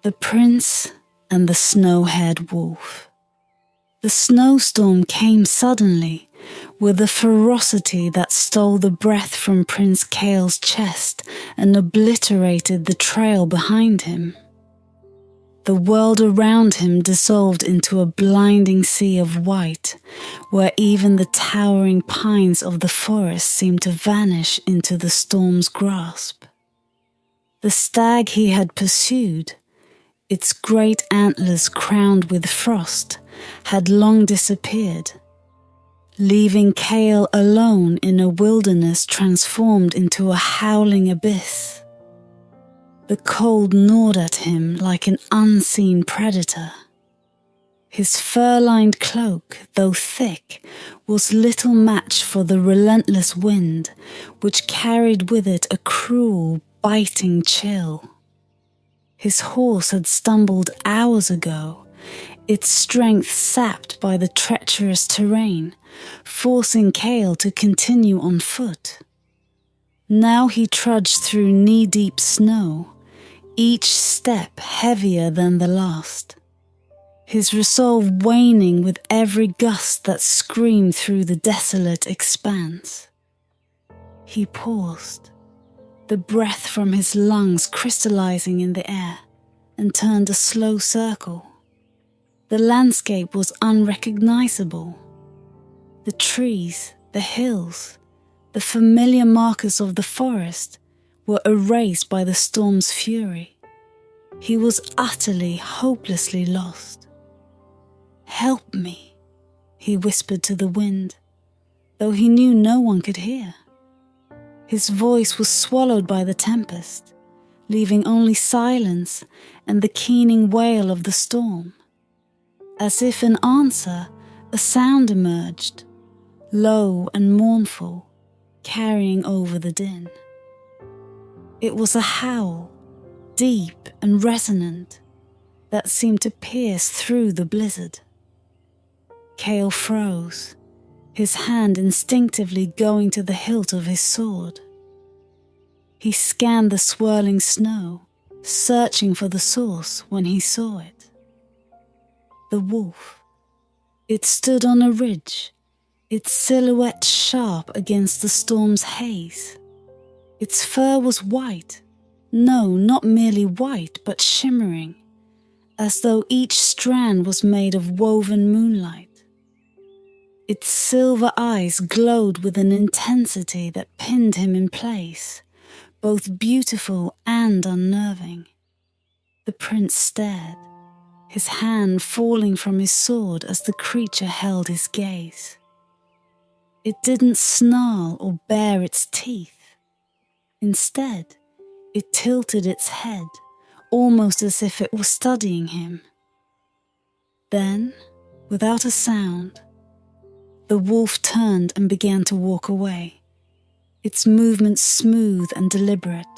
The Prince and the Snow-haired Wolf. The snowstorm came suddenly, with a ferocity that stole the breath from Prince Kael's chest and obliterated the trail behind him. The world around him dissolved into a blinding sea of white, where even the towering pines of the forest seemed to vanish into the storm's grasp. The stag he had pursued, its great antlers crowned with frost, had long disappeared, leaving Kael alone in a wilderness transformed into a howling abyss. The cold gnawed at him like an unseen predator. His fur-lined cloak, though thick, was little match for the relentless wind, which carried with it a cruel, biting chill. His horse had stumbled hours ago, its strength sapped by the treacherous terrain, forcing Kael to continue on foot. Now he trudged through knee-deep snow, each step heavier than the last, his resolve waning with every gust that screamed through the desolate expanse. He paused, the breath from his lungs crystallizing in the air, and turned a slow circle. The landscape was unrecognizable. The trees, the hills, the familiar markers of the forest were erased by the storm's fury. He was utterly, hopelessly lost. "Help me," he whispered to the wind, though he knew no one could hear. His voice was swallowed by the tempest, leaving only silence and the keening wail of the storm. As if in answer, a sound emerged, low and mournful, carrying over the din. It was a howl, deep and resonant, that seemed to pierce through the blizzard. Kael froze, his hand instinctively going to the hilt of his sword. He scanned the swirling snow, searching for the source when he saw it. The wolf. It stood on a ridge, its silhouette sharp against the storm's haze. Its fur was white, no, not merely white, but shimmering, as though each strand was made of woven moonlight. Its silver eyes glowed with an intensity that pinned him in place, both beautiful and unnerving. The prince stared, his hand falling from his sword as the creature held his gaze. It didn't snarl or bare its teeth. Instead, it tilted its head, almost as if it were studying him. Then, without a sound, the wolf turned and began to walk away, its movements smooth and deliberate.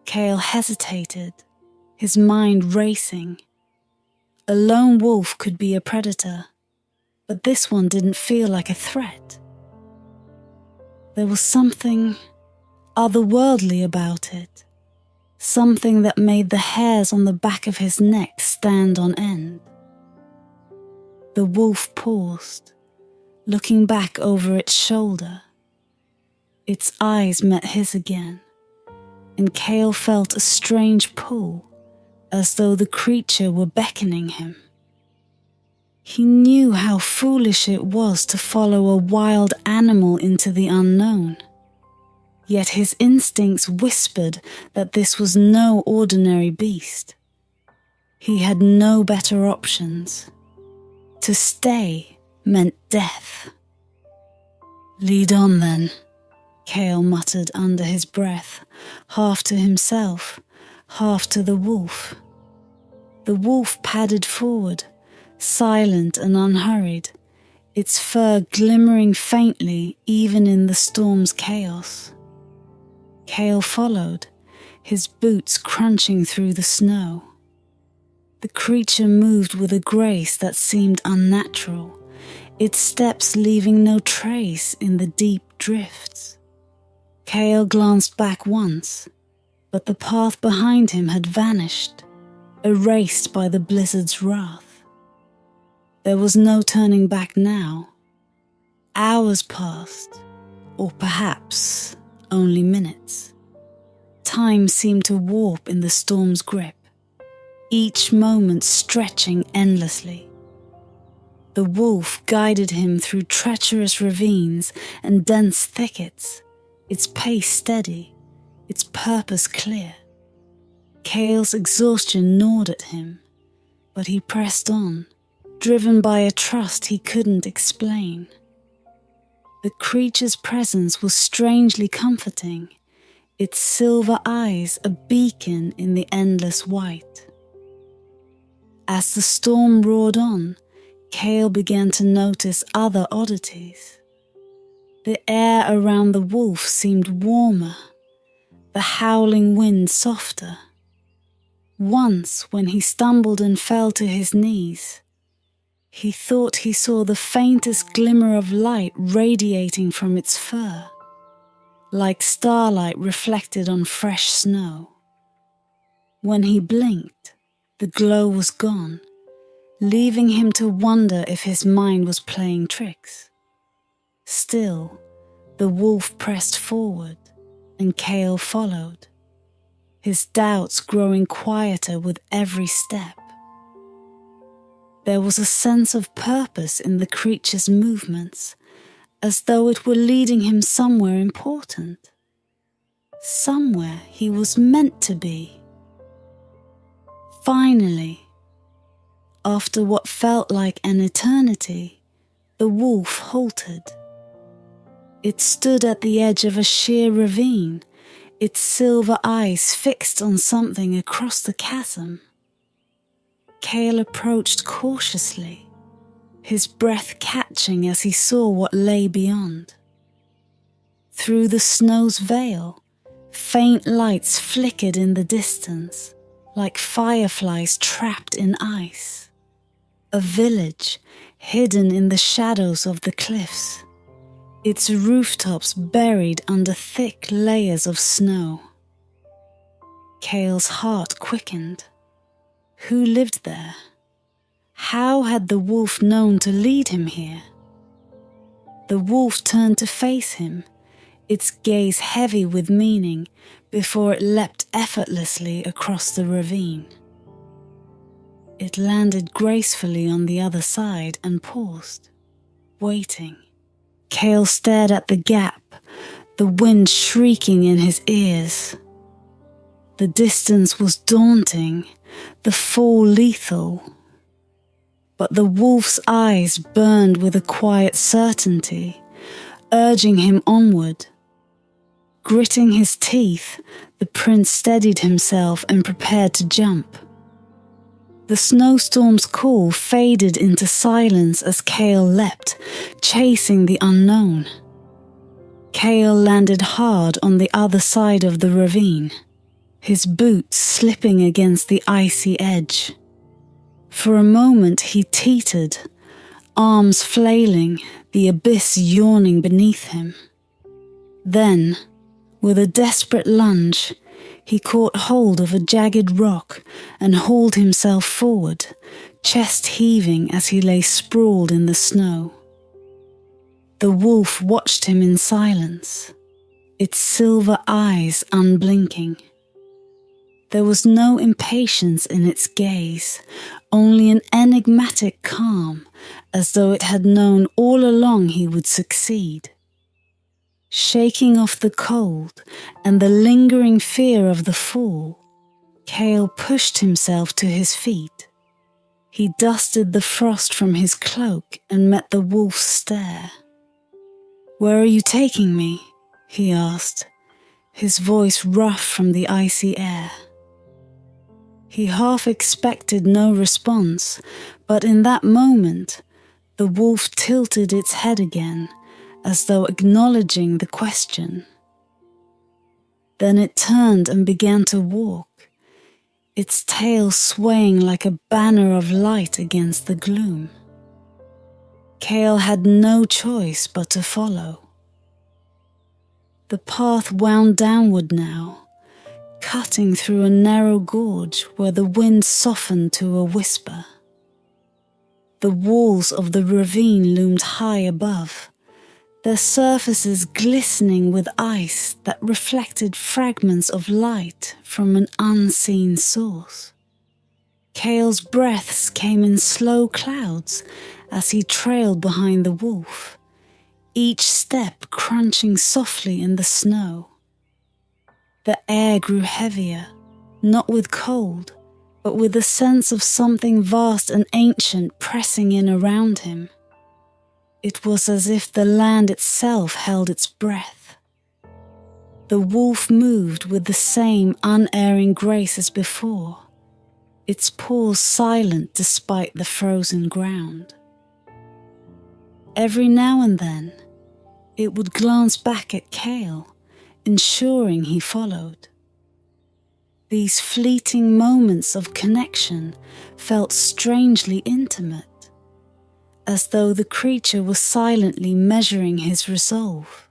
Kael hesitated, his mind racing. A lone wolf could be a predator, but this one didn't feel like a threat. There was something otherworldly about it, something that made the hairs on the back of his neck stand on end. The wolf paused, looking back over its shoulder. Its eyes met his again, and Kael felt a strange pull, as though the creature were beckoning him. He knew how foolish it was to follow a wild animal into the unknown, yet his instincts whispered that this was no ordinary beast. He had no better options. To stay meant death. "Lead on then," Kael muttered under his breath, half to himself, half to the wolf. The wolf padded forward, silent and unhurried, its fur glimmering faintly even in the storm's chaos. Kael followed, his boots crunching through the snow. The creature moved with a grace that seemed unnatural, its steps leaving no trace in the deep drifts. Kael glanced back once, But the path behind him had vanished, erased by the blizzard's wrath. There was no turning back now. Hours passed, or perhaps only minutes. Time seemed to warp in the storm's grip, each moment stretching endlessly. The wolf guided him through treacherous ravines and dense thickets, its pace steady, its purpose clear. Kael's exhaustion gnawed at him, but he pressed on, driven by a trust he couldn't explain. The creature's presence was strangely comforting, its silver eyes a beacon in the endless white. As the storm roared on, Kael began to notice other oddities. The air around the wolf seemed warmer, the howling wind softer. Once, when he stumbled and fell to his knees, he thought he saw the faintest glimmer of light radiating from its fur, like starlight reflected on fresh snow. When he blinked, the glow was gone, leaving him to wonder if his mind was playing tricks. Still, the wolf pressed forward, and Kael followed, his doubts growing quieter with every step. There was a sense of purpose in the creature's movements, as though it were leading him somewhere important, somewhere he was meant to be. Finally, after what felt like an eternity, the wolf halted. It stood at the edge of a sheer ravine, its silver eyes fixed on something across the chasm. Kael approached cautiously, his breath catching as he saw what lay beyond. Through the snow's veil, faint lights flickered in the distance, like fireflies trapped in ice. A village hidden in the shadows of the cliffs, its rooftops buried under thick layers of snow. Kael's heart quickened. Who lived there? How had the wolf known to lead him here? The wolf turned to face him, its gaze heavy with meaning, before it leapt effortlessly across the ravine. It landed gracefully on the other side and paused, waiting. Kael stared at the gap, the wind shrieking in his ears. The distance was daunting, the fall lethal. But the wolf's eyes burned with a quiet certainty, urging him onward. Gritting his teeth, the prince steadied himself and prepared to jump. The snowstorm's call faded into silence as Kael leapt, chasing the unknown. Kael landed hard on the other side of the ravine, his boots slipping against the icy edge. For a moment he teetered, arms flailing, the abyss yawning beneath him. Then, with a desperate lunge, he caught hold of a jagged rock and hauled himself forward, chest heaving as he lay sprawled in the snow. The wolf watched him in silence, its silver eyes unblinking. There was no impatience in its gaze, only an enigmatic calm, as though it had known all along he would succeed. Shaking off the cold and the lingering fear of the fall, Kael pushed himself to his feet. He dusted the frost from his cloak and met the wolf's stare. "Where are you taking me?" he asked, his voice rough from the icy air. He half expected no response, but in that moment, the wolf tilted its head again, as though acknowledging the question. Then it turned and began to walk, its tail swaying like a banner of light against the gloom. Kael had no choice but to follow. The path wound downward now, cutting through a narrow gorge where the wind softened to a whisper. The walls of the ravine loomed high above, their surfaces glistening with ice that reflected fragments of light from an unseen source. Kael's breaths came in slow clouds as he trailed behind the wolf, each step crunching softly in the snow. The air grew heavier, not with cold, but with a sense of something vast and ancient pressing in around him. It was as if the land itself held its breath. The wolf moved with the same unerring grace as before, its paws silent despite the frozen ground. Every now and then, it would glance back at Kael, ensuring he followed. These fleeting moments of connection felt strangely intimate, as though the creature was silently measuring his resolve.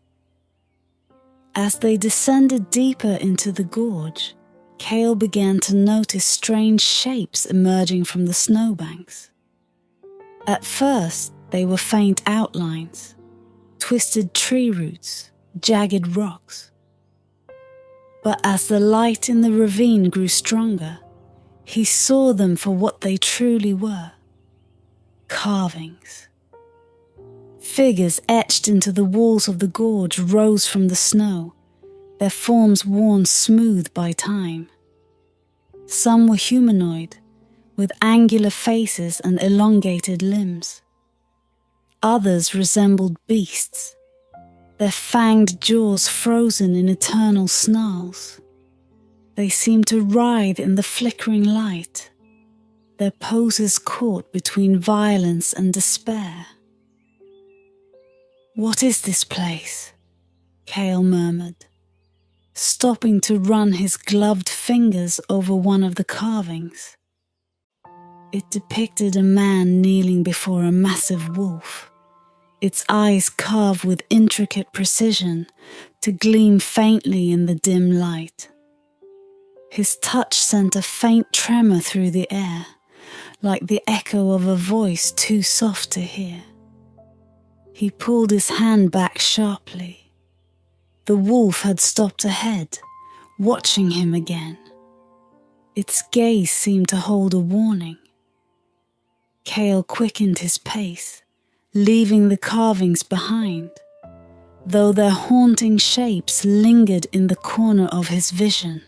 As they descended deeper into the gorge, Kael began to notice strange shapes emerging from the snowbanks. At first, they were faint outlines, twisted tree roots, jagged rocks. But as the light in the ravine grew stronger, he saw them for what they truly were: carvings. Figures etched into the walls of the gorge rose from the snow, their forms worn smooth by time. Some were humanoid, with angular faces and elongated limbs. Others resembled beasts, their fanged jaws frozen in eternal snarls. They seemed to writhe in the flickering light, their poses caught between violence and despair. "What is this place?" Kael murmured, stopping to run his gloved fingers over one of the carvings. It depicted a man kneeling before a massive wolf, its eyes carved with intricate precision to gleam faintly in the dim light. His touch sent a faint tremor through the air, like the echo of a voice too soft to hear. He pulled his hand back sharply. The wolf had stopped ahead, watching him again. Its gaze seemed to hold a warning. Kael quickened his pace, leaving the carvings behind, though their haunting shapes lingered in the corner of his vision.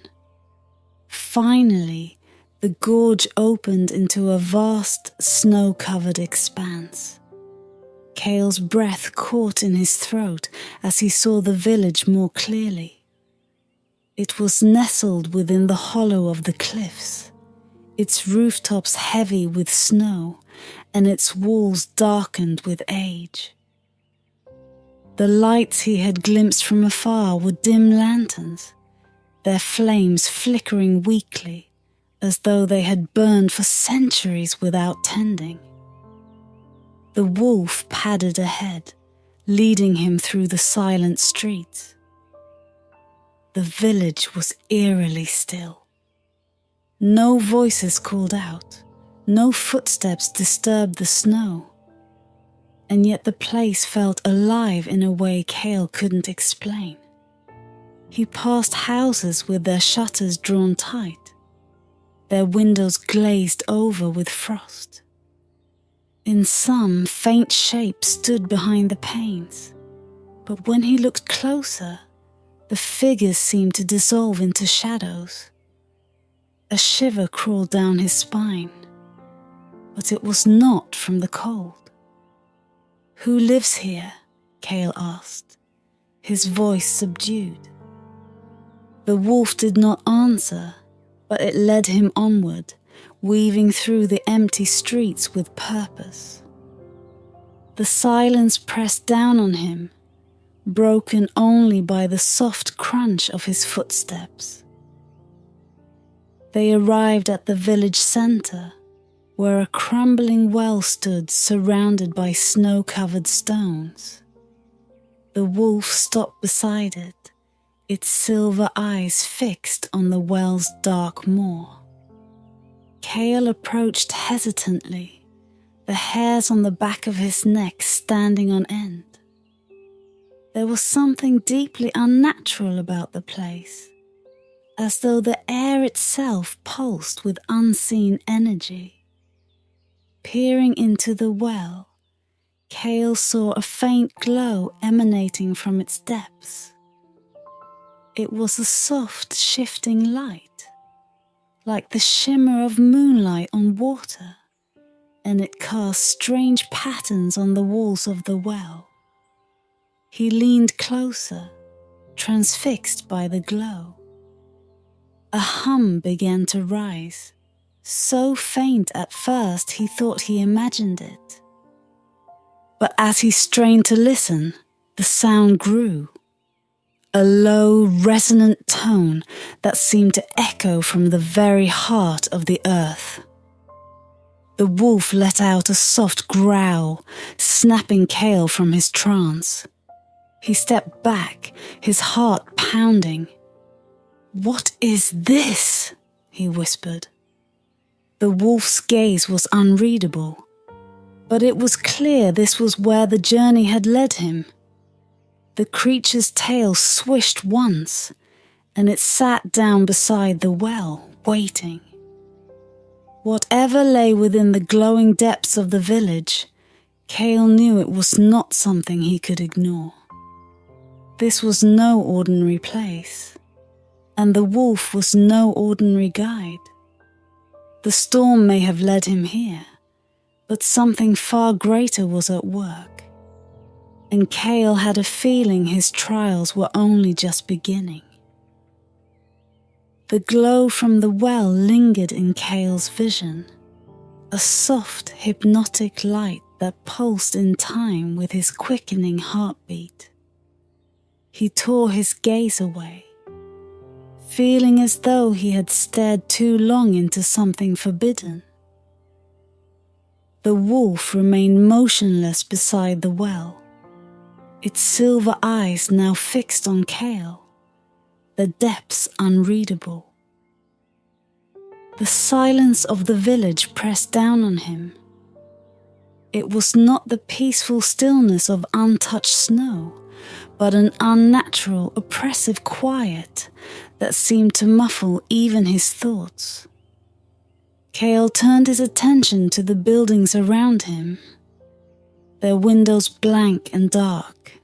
Finally, the gorge opened into a vast, snow-covered expanse. Kael's breath caught in his throat as he saw the village more clearly. It was nestled within the hollow of the cliffs, its rooftops heavy with snow and its walls darkened with age. The lights he had glimpsed from afar were dim lanterns, their flames flickering weakly, as though they had burned for centuries without tending. The wolf padded ahead, leading him through the silent streets. The village was eerily still. No voices called out, no footsteps disturbed the snow, and yet the place felt alive in a way Kael couldn't explain. He passed houses with their shutters drawn tight, their windows glazed over with frost. In some, faint shapes stood behind the panes, but when he looked closer, the figures seemed to dissolve into shadows. A shiver crawled down his spine, but it was not from the cold. "Who lives here?" Kael asked, his voice subdued. The wolf did not answer, but it led him onward, weaving through the empty streets with purpose. The silence pressed down on him, broken only by the soft crunch of his footsteps. They arrived at the village center, where a crumbling well stood surrounded by snow-covered stones. The wolf stopped beside it, its silver eyes fixed on the well's dark maw. Kael approached hesitantly, the hairs on the back of his neck standing on end. There was something deeply unnatural about the place, as though the air itself pulsed with unseen energy. Peering into the well, Kael saw a faint glow emanating from its depths. It was a soft, shifting light, like the shimmer of moonlight on water, and it cast strange patterns on the walls of the well. He leaned closer, transfixed by the glow. A hum began to rise, so faint at first he thought he imagined it. But as he strained to listen, the sound grew. A low, resonant tone that seemed to echo from the very heart of the earth. The wolf let out a soft growl, snapping Kael from his trance. He stepped back, his heart pounding. "What is this?" he whispered. The wolf's gaze was unreadable, but it was clear this was where the journey had led him. The creature's tail swished once, and it sat down beside the well, waiting. Whatever lay within the glowing depths of the village, Kael knew it was not something he could ignore. This was no ordinary place, and the wolf was no ordinary guide. The storm may have led him here, but something far greater was at work, and Kael had a feeling his trials were only just beginning. The glow from the well lingered in Kael's vision, a soft, hypnotic light that pulsed in time with his quickening heartbeat. He tore his gaze away, feeling as though he had stared too long into something forbidden. The wolf remained motionless beside the well, its silver eyes now fixed on Kael, the depths unreadable. The silence of the village pressed down on him. It was not the peaceful stillness of untouched snow, but an unnatural, oppressive quiet that seemed to muffle even his thoughts. Kael turned his attention to the buildings around him, their windows blank and dark,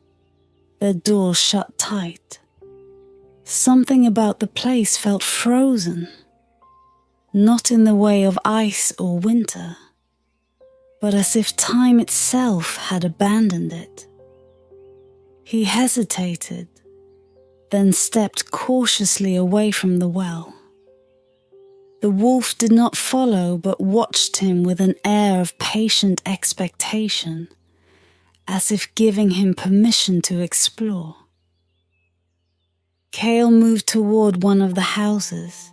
their doors shut tight. Something about the place felt frozen, not in the way of ice or winter, but as if time itself had abandoned it. He hesitated, then stepped cautiously away from the well. The wolf did not follow, but watched him with an air of patient expectation, as if giving him permission to explore. Kael moved toward one of the houses,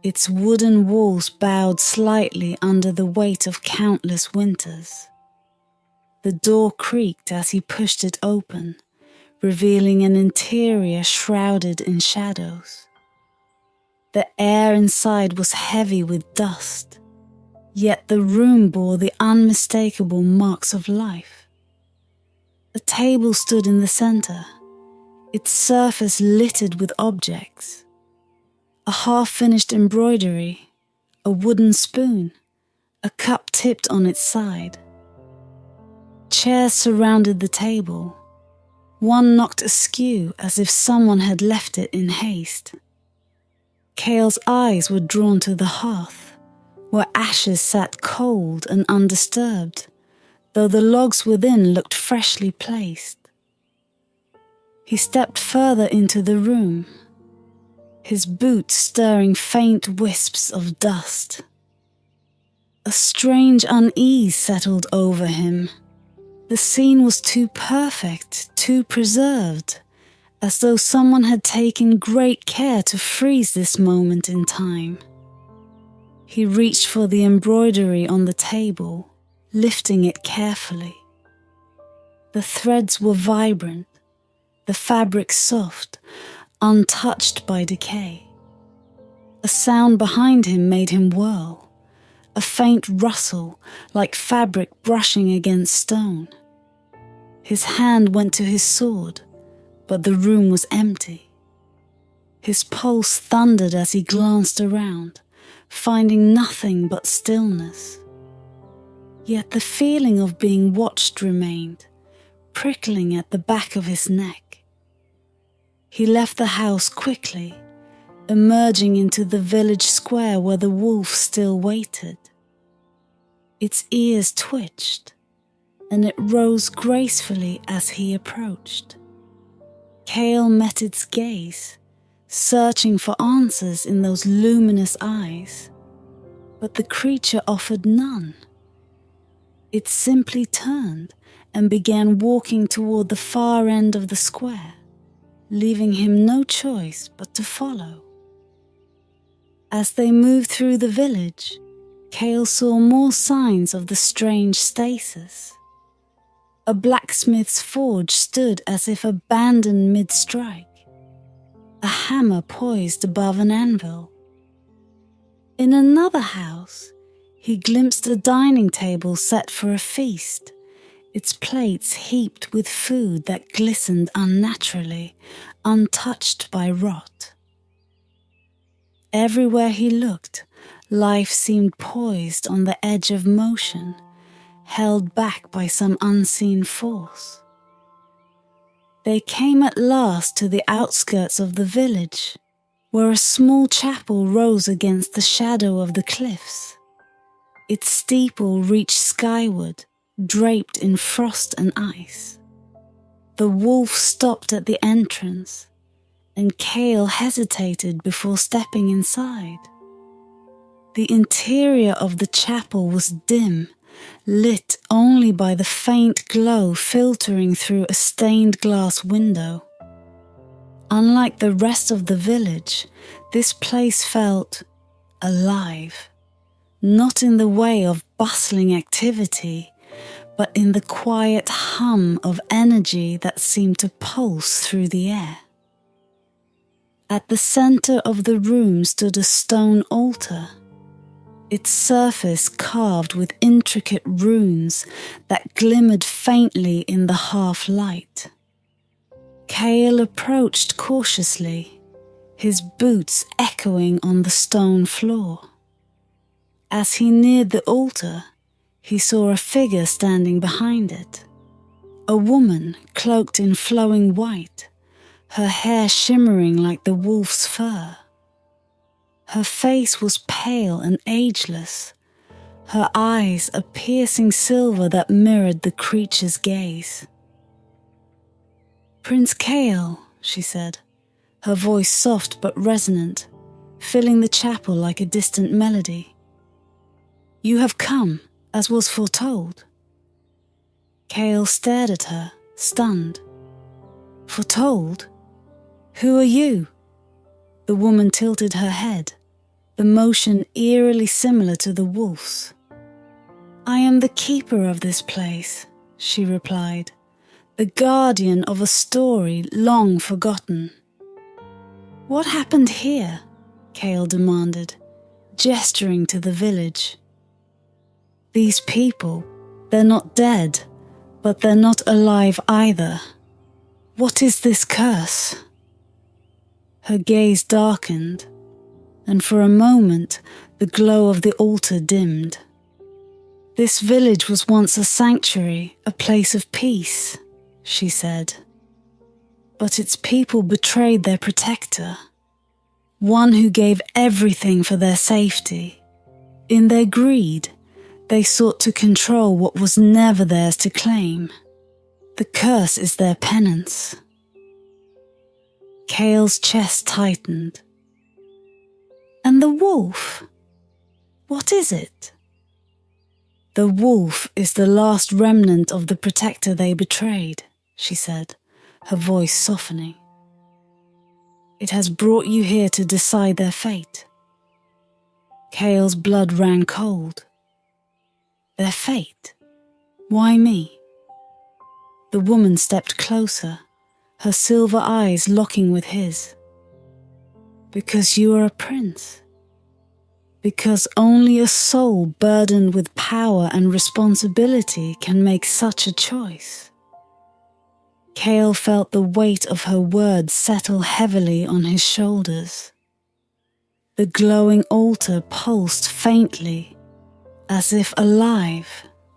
its wooden walls bowed slightly under the weight of countless winters. The door creaked as he pushed it open, revealing an interior shrouded in shadows. The air inside was heavy with dust, yet the room bore the unmistakable marks of life. A table stood in the center, its surface littered with objects. A half-finished embroidery, a wooden spoon, a cup tipped on its side. Chairs surrounded the table, one knocked askew as if someone had left it in haste. Kael's eyes were drawn to the hearth, where ashes sat cold and undisturbed, though the logs within looked freshly placed. He stepped further into the room, his boots stirring faint wisps of dust. A strange unease settled over him. The scene was too perfect, too preserved, as though someone had taken great care to freeze this moment in time. He reached for the embroidery on the table, lifting it carefully. The threads were vibrant, the fabric soft, untouched by decay. A sound behind him made him whirl, a faint rustle like fabric brushing against stone. His hand went to his sword, but the room was empty. His pulse thundered as he glanced around, finding nothing but stillness. Yet the feeling of being watched remained, prickling at the back of his neck. He left the house quickly, emerging into the village square where the wolf still waited. Its ears twitched, and it rose gracefully as he approached. Kael met its gaze, searching for answers in those luminous eyes, but the creature offered none. It simply turned and began walking toward the far end of the square, leaving him no choice but to follow. As they moved through the village, Kael saw more signs of the strange stasis. A blacksmith's forge stood as if abandoned mid-strike, a hammer poised above an anvil. In another house, he glimpsed a dining table set for a feast, its plates heaped with food that glistened unnaturally, untouched by rot. Everywhere he looked, life seemed poised on the edge of motion, held back by some unseen force. They came at last to the outskirts of the village, where a small chapel rose against the shadow of the cliffs. Its steeple reached skyward, draped in frost and ice. The wolf stopped at the entrance, and Kael hesitated before stepping inside. The interior of the chapel was dim, lit only by the faint glow filtering through a stained glass window. Unlike the rest of the village, this place felt alive, not in the way of bustling activity, but in the quiet hum of energy that seemed to pulse through the air. At the center of the room stood a stone altar, its surface carved with intricate runes that glimmered faintly in the half-light. Kael approached cautiously, his boots echoing on the stone floor. As he neared the altar, he saw a figure standing behind it. A woman cloaked in flowing white, her hair shimmering like the wolf's fur. Her face was pale and ageless, her eyes a piercing silver that mirrored the creature's gaze. "Prince Kael," she said, her voice soft but resonant, filling the chapel like a distant melody. "You have come, as was foretold." Kael stared at her, stunned. "Foretold? Who are you?" The woman tilted her head, the motion eerily similar to the wolf's. "I am the keeper of this place," she replied, "the guardian of a story long forgotten." "What happened here?" Kael demanded, gesturing to the village. "These people, they're not dead, but they're not alive either. What is this curse?" Her gaze darkened, and for a moment the glow of the altar dimmed. "This village was once a sanctuary, a place of peace," she said. "But its people betrayed their protector, one who gave everything for their safety. In their greed, they sought to control what was never theirs to claim. The curse is their penance." Kael's chest tightened. "And the wolf? What is it?" "The wolf is the last remnant of the protector they betrayed," she said, her voice softening. "It has brought you here to decide their fate." Kael's blood ran cold. "Their fate? Why me?" The woman stepped closer, her silver eyes locking with his. Because you are a prince. Because only a soul burdened with power and responsibility can make such a choice. Kael felt the weight of her words settle heavily on his shoulders. The glowing altar pulsed faintly, as if alive,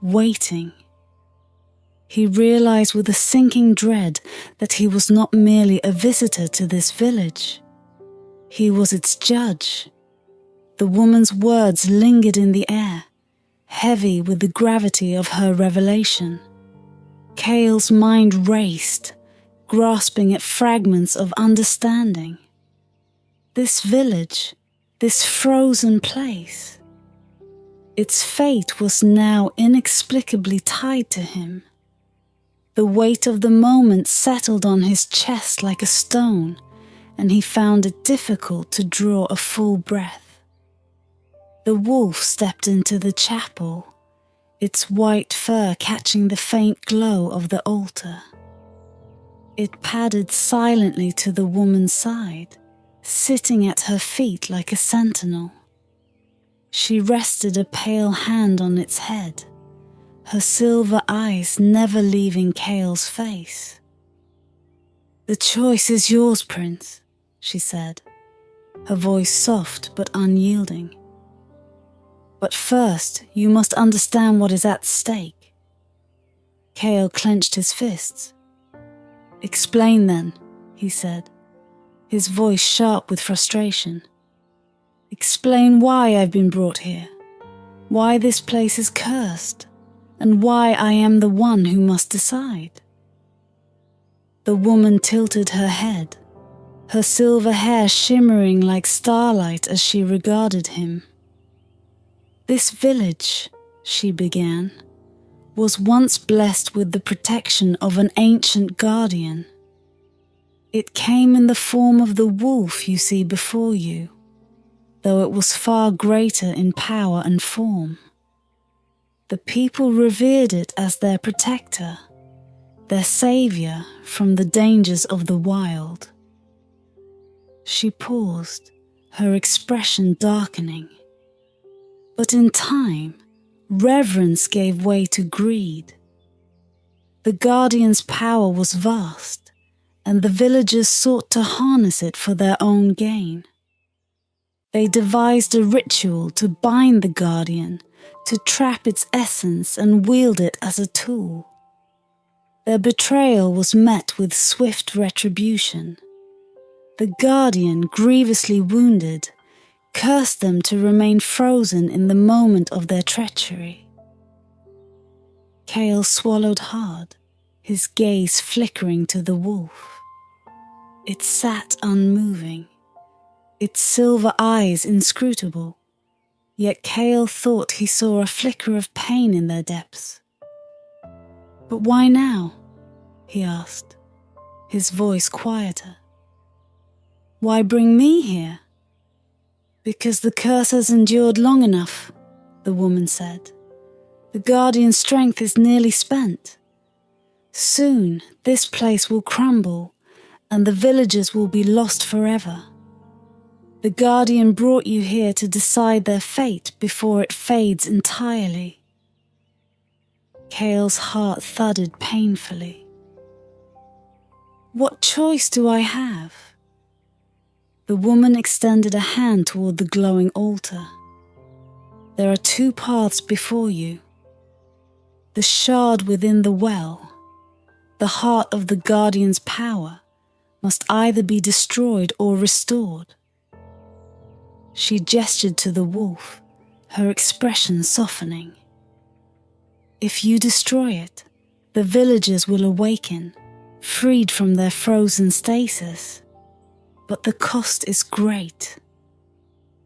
waiting. He realized with a sinking dread that he was not merely a visitor to this village. He was its judge. The woman's words lingered in the air, heavy with the gravity of her revelation. Kael's mind raced, grasping at fragments of understanding. This village, this frozen place, its fate was now inexplicably tied to him. The weight of the moment settled on his chest like a stone, and he found it difficult to draw a full breath. The wolf stepped into the chapel, its white fur catching the faint glow of the altar. It padded silently to the woman's side, sitting at her feet like a sentinel. She rested a pale hand on its head, her silver eyes never leaving Kael's face. "The choice is yours, Prince," she said, her voice soft but unyielding. "But first, you must understand what is at stake." Kael clenched his fists. "Explain then," he said, his voice sharp with frustration. "Explain why I've been brought here, why this place is cursed, and why I am the one who must decide." The woman tilted her head, her silver hair shimmering like starlight as she regarded him. "This village," she began, "was once blessed with the protection of an ancient guardian. It came in the form of the wolf you see before you, though it was far greater in power and form. The people revered it as their protector, their savior from the dangers of the wild." She paused, her expression darkening. But in time, reverence gave way to greed. The guardian's power was vast, and the villagers sought to harness it for their own gain. They devised a ritual to bind the guardian, to trap its essence and wield it as a tool. Their betrayal was met with swift retribution. The guardian, grievously wounded, cursed them to remain frozen in the moment of their treachery. Kael swallowed hard, his gaze flickering to the wolf. It sat unmoving, its silver eyes inscrutable, yet Kael thought he saw a flicker of pain in their depths. "But why now?" he asked, his voice quieter. "Why bring me here?" "Because the curse has endured long enough," the woman said. "The guardian's strength is nearly spent. Soon this place will crumble, and the villagers will be lost forever. The guardian brought you here to decide their fate before it fades entirely." Kael's heart thudded painfully. "What choice do I have?" The woman extended a hand toward the glowing altar. "There are two paths before you. The shard within the well, the heart of the guardian's power, must either be destroyed or restored." She gestured to the wolf, her expression softening. "If you destroy it, the villagers will awaken, freed from their frozen stasis. But the cost is great.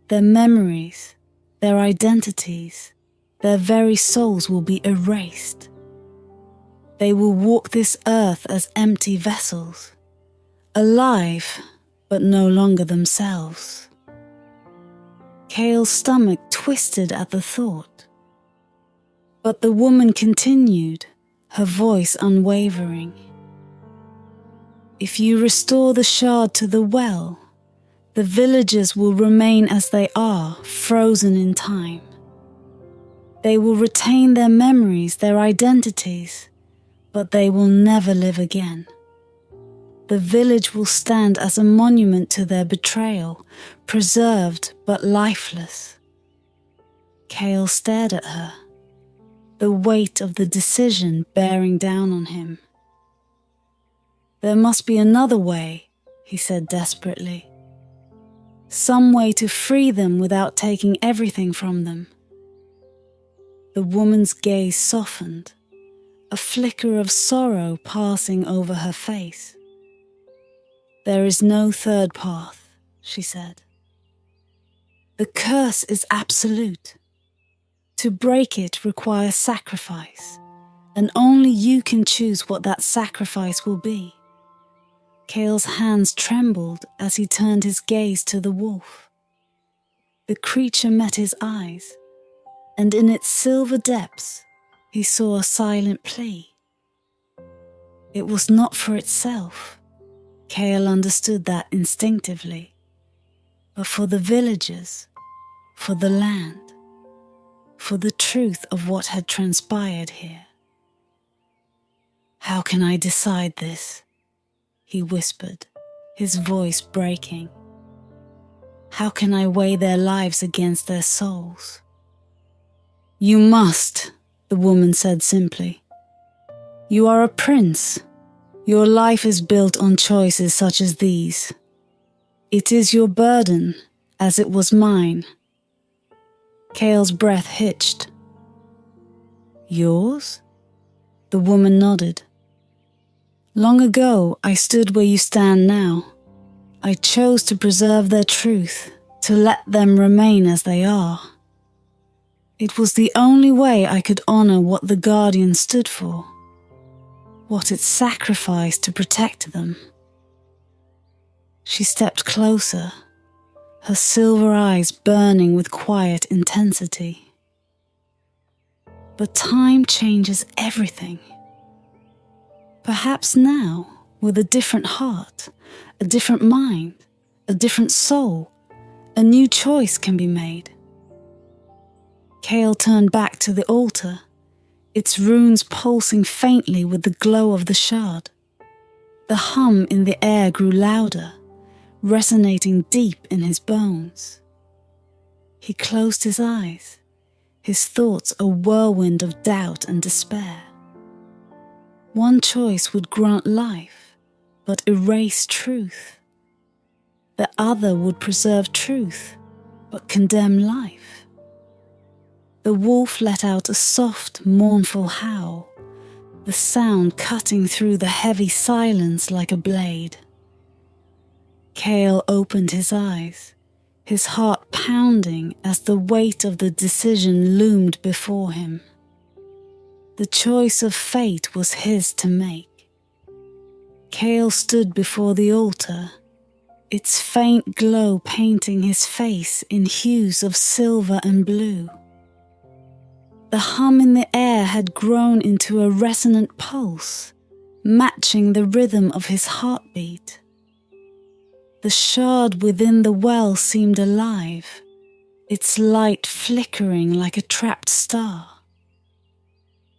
Their memories, their identities, their very souls will be erased. They will walk this earth as empty vessels, alive, but no longer themselves." Kael's stomach twisted at the thought. But the woman continued, her voice unwavering. "If you restore the shard to the well, The villagers will remain as they are, frozen in time. They will retain their memories, their identities, but they will never live again. The village will stand as a monument to their betrayal, preserved but lifeless. Kael stared at her, the weight of the decision bearing down on him. "There must be another way," he said desperately. "Some way to free them without taking everything from them." The woman's gaze softened, a flicker of sorrow passing over her face. "There is no third path," she said. "The curse is absolute. To break it requires sacrifice, and only you can choose what that sacrifice will be." Kael's hands trembled as he turned his gaze to the wolf. The creature met his eyes, and in its silver depths he saw a silent plea. It was not for itself. Kael understood that instinctively, but for the villagers, for the land, for the truth of what had transpired here. "How can I decide this?" he whispered, his voice breaking. "How can I weigh their lives against their souls?" "You must," the woman said simply. "You are a prince. Your life is built on choices such as these. It is your burden, as it was mine." Kael's breath hitched. "Yours?" The woman nodded. "Long ago, I stood where you stand now. I chose to preserve their truth, to let them remain as they are. It was the only way I could honor what the Guardian stood for, what it sacrificed to protect them." She stepped closer, her silver eyes burning with quiet intensity. "But time changes everything. Perhaps now, with a different heart, a different mind, a different soul, a new choice can be made." Kael turned back to the altar, its runes pulsing faintly with the glow of the shard. The hum in the air grew louder, resonating deep in his bones. He closed his eyes, his thoughts a whirlwind of doubt and despair. One choice would grant life, but erase truth. The other would preserve truth, but condemn life. The wolf let out a soft, mournful howl, the sound cutting through the heavy silence like a blade. Kael opened his eyes, his heart pounding as the weight of the decision loomed before him. The choice of fate was his to make. Kael stood before the altar, its faint glow painting his face in hues of silver and blue. The hum in the air had grown into a resonant pulse, matching the rhythm of his heartbeat. The shard within the well seemed alive, its light flickering like a trapped star.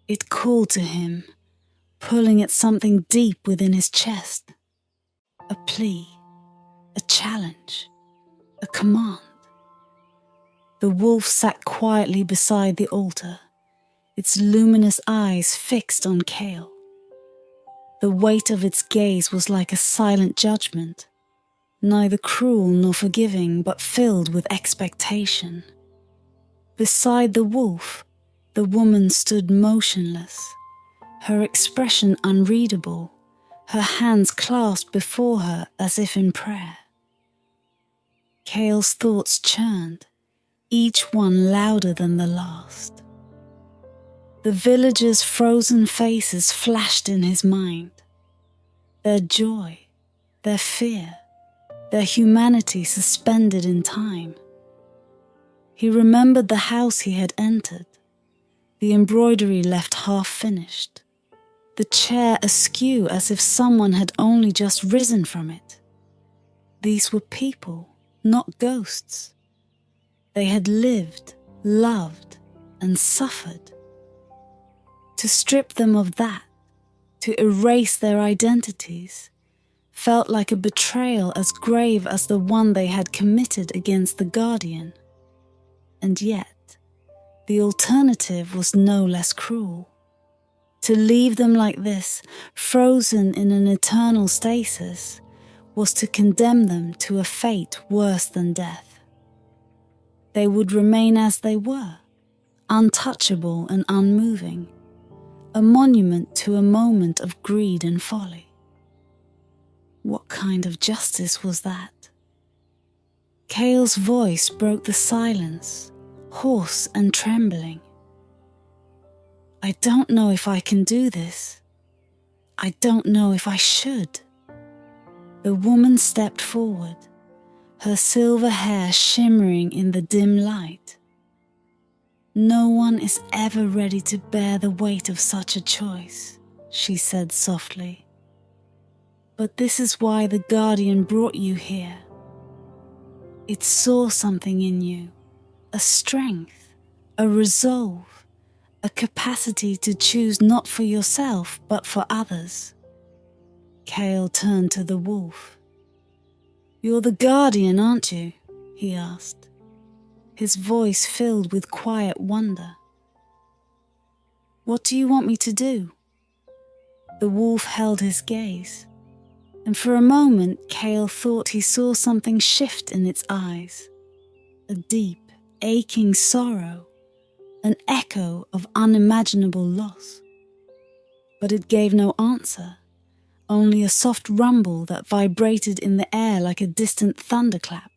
It called to him, pulling at something deep within his chest. A plea, a challenge, a command. The wolf sat quietly beside the altar, its luminous eyes fixed on Kael. The weight of its gaze was like a silent judgment, neither cruel nor forgiving, but filled with expectation. Beside the wolf, the woman stood motionless, her expression unreadable, her hands clasped before her as if in prayer. Kael's thoughts churned, each one louder than the last. The villagers' frozen faces flashed in his mind, their joy, their fear, their humanity suspended in time. He remembered the house he had entered, the embroidery left half-finished, the chair askew as if someone had only just risen from it. These were people, not ghosts. They had lived, loved, and suffered. To strip them of that, to erase their identities, felt like a betrayal as grave as the one they had committed against the Guardian. And yet, the alternative was no less cruel. To leave them like this, frozen in an eternal stasis, was to condemn them to a fate worse than death. They would remain as they were, untouchable and unmoving, a monument to a moment of greed and folly. What kind of justice was that? Kael's voice broke the silence, hoarse and trembling. I don't know if I can do this. I don't know if I should. The woman stepped forward, her silver hair shimmering in the dim light. No one is ever ready to bear the weight of such a choice, she said softly. But this is why the Guardian brought you here. It saw something in you, a strength, a resolve, a capacity to choose not for yourself but for others. Kael turned to the wolf. You're the Guardian, aren't you? He asked, his voice filled with quiet wonder. What do you want me to do? The wolf held his gaze, and for a moment Kael thought he saw something shift in its eyes, a deep, aching sorrow, an echo of unimaginable loss. But it gave no answer, only a soft rumble that vibrated in the air like a distant thunderclap.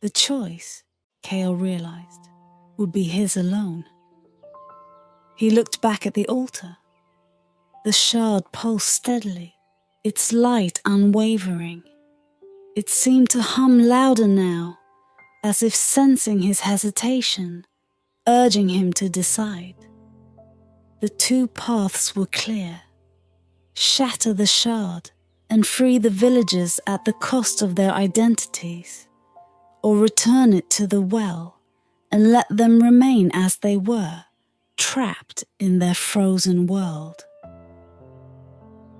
The choice, Kael realized, would be his alone. He looked back at the altar. The shard pulsed steadily, its light unwavering. It seemed to hum louder now, as if sensing his hesitation, urging him to decide. The two paths were clear. Shatter the shard and free the villagers at the cost of their identities, or return it to the well and let them remain as they were, trapped in their frozen world.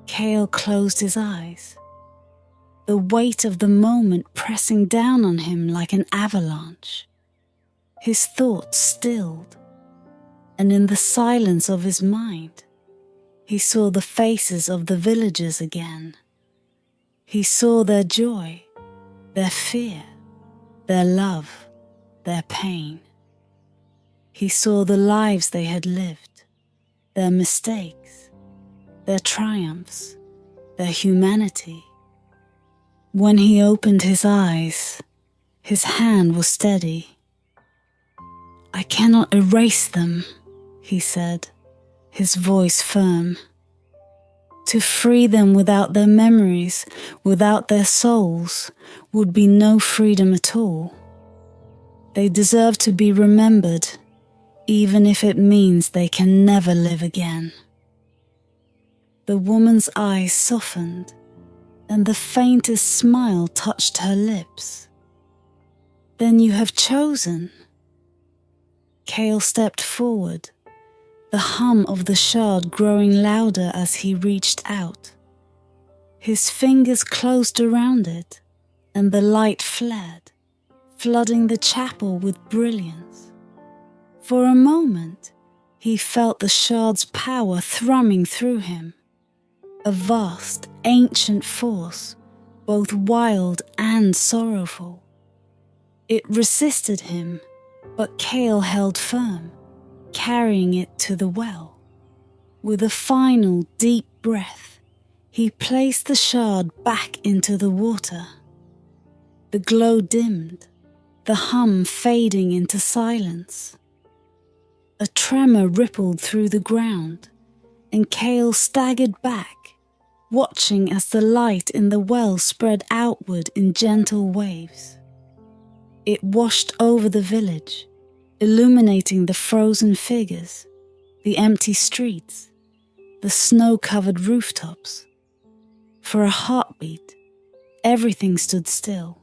Kael closed his eyes, the weight of the moment pressing down on him like an avalanche. His thoughts stilled, and in the silence of his mind, he saw the faces of the villagers again. He saw their joy, their fear, their love, their pain. He saw the lives they had lived, their mistakes, their triumphs, their humanity. When he opened his eyes, his hand was steady. I cannot erase them, he said, his voice firm. To free them without their memories, without their souls, would be no freedom at all. They deserve to be remembered, even if it means they can never live again. The woman's eyes softened, and the faintest smile touched her lips. Then you have chosen. Kael stepped forward, the hum of the shard growing louder as he reached out. His fingers closed around it, and the light flared, flooding the chapel with brilliance. For a moment, he felt the shard's power thrumming through him, a vast, ancient force, both wild and sorrowful. It resisted him, but Kael held firm, carrying it to the well. With a final deep breath, he placed the shard back into the water. The glow dimmed, the hum fading into silence. A tremor rippled through the ground, and Kael staggered back, watching as the light in the well spread outward in gentle waves. It washed over the village, illuminating the frozen figures, the empty streets, the snow-covered rooftops. For a heartbeat, everything stood still.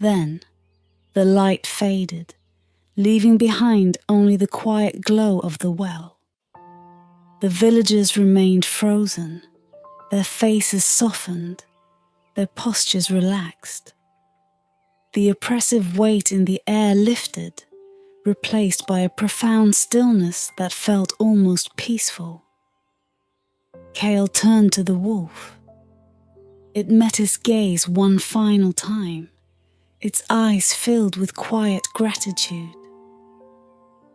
Then, the light faded, leaving behind only the quiet glow of the well. The villagers remained frozen, their faces softened, their postures relaxed. The oppressive weight in the air lifted, replaced by a profound stillness that felt almost peaceful. Kael turned to the wolf. It met his gaze one final time, its eyes filled with quiet gratitude.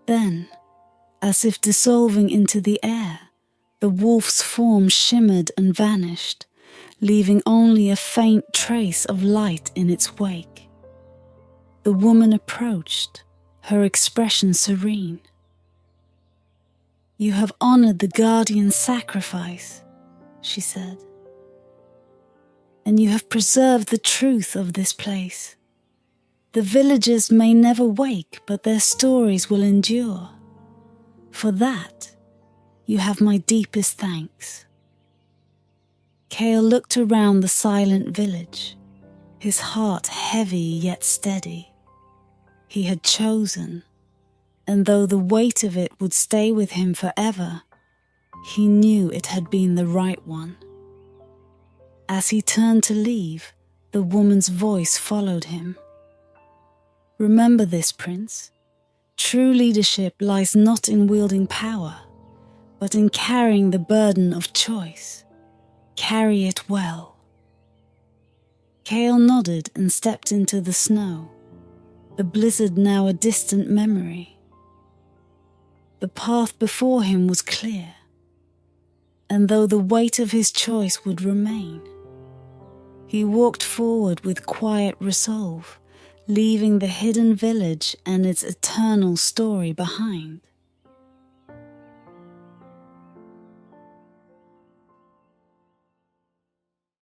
Then, as if dissolving into the air, the wolf's form shimmered and vanished, leaving only a faint trace of light in its wake. The woman approached, her expression serene. "You have honored the guardian's sacrifice," she said, "and you have preserved the truth of this place. The villagers may never wake, but their stories will endure. For that, you have my deepest thanks." Kael looked around the silent village, his heart heavy yet steady. He had chosen, and though the weight of it would stay with him forever, he knew it had been the right one. As he turned to leave, the woman's voice followed him. "Remember this, Prince. True leadership lies not in wielding power, but in carrying the burden of choice. Carry it well." Kael nodded and stepped into the snow, the blizzard now a distant memory. The path before him was clear, and though the weight of his choice would remain, he walked forward with quiet resolve, leaving the hidden village and its eternal story behind.